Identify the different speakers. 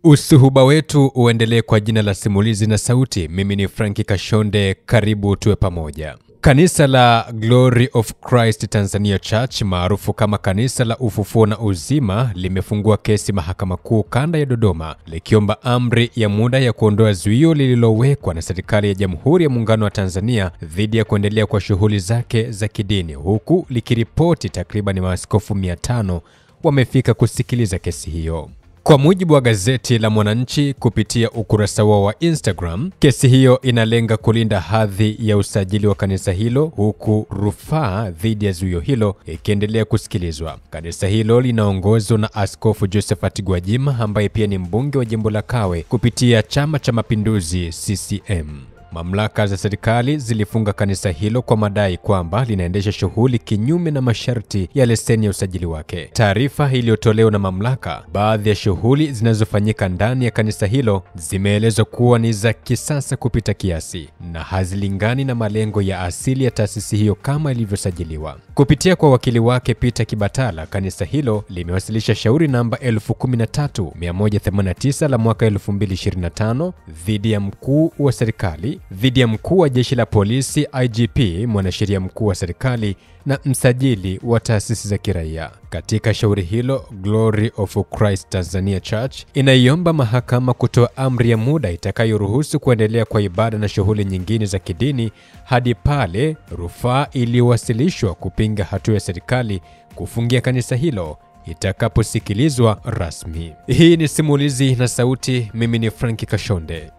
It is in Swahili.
Speaker 1: Usuhuba wetu uendelee kwa jina la Simulizi na Sauti. Mimi ni Franki Kashonde, karibu tuwe pamoja. Kanisa la Glory of Christ Tanzania Church maarufu kama Kanisa la Ufufuo na Uzima limefungua kesi Mahakama Kuu Kanda ya Dodoma likiomba amri ya muda ya kuondoa zuio lililowekwa na serikali ya Jamhuri ya Muungano wa Tanzania dhidi ya kuendelea kwa shughuli zake za kidini, huku likiripoti takriban maaskofu 500 wamefika kusikiliza kesi hiyo. Kwa mujibu wa gazeti la Mwananchi kupitia ukurasa wao wa Instagram, kesi hiyo inalenga kulinda hadhi ya usajili wa kanisa hilo, huku rufaa dhidi ya zuio hilo ikiendelea kusikilizwa. Kanisa hilo linaongozwa na Askofu Josephat Gwajima ambaye pia ni mbunge wa jimbo la Kawe kupitia Chama cha Mapinduzi CCM. Mamlaka za serikali zilifunga kanisa hilo kwa madai kwamba linaendesha shughuli kinyume na masharti ya leseni ya usajili wake. Taarifa iliyotolewa na mamlaka, baadhi ya shughuli zinazofanyika ndani ya kanisa hilo zimeelezwa kuwa ni za kisasa kupita kiasi na hazilingani na malengo ya asili ya taasisi hiyo kama ilivyosajiliwa. Kupitia kwa wakili wake Peter Kibatala, kanisa hilo limewasilisha shauri namba 13189 la mwaka 2025 dhidi ya mkuu wa serikali, dhidi ya mkuu wa jeshi la polisi IGP, mwanasheria mkuu wa serikali na msajili wa taasisi za kiraia. Katika shauri hilo, Glory of Christ Tanzania Church inaiomba mahakama kutoa amri ya muda itakayoruhusu kuendelea kwa ibada na shughuli nyingine za kidini hadi pale rufaa iliyowasilishwa kupinga hatua ya serikali kufungia kanisa hilo itakaposikilizwa rasmi. Hii ni Simulizi na Sauti. Mimi ni Franki Kashonde.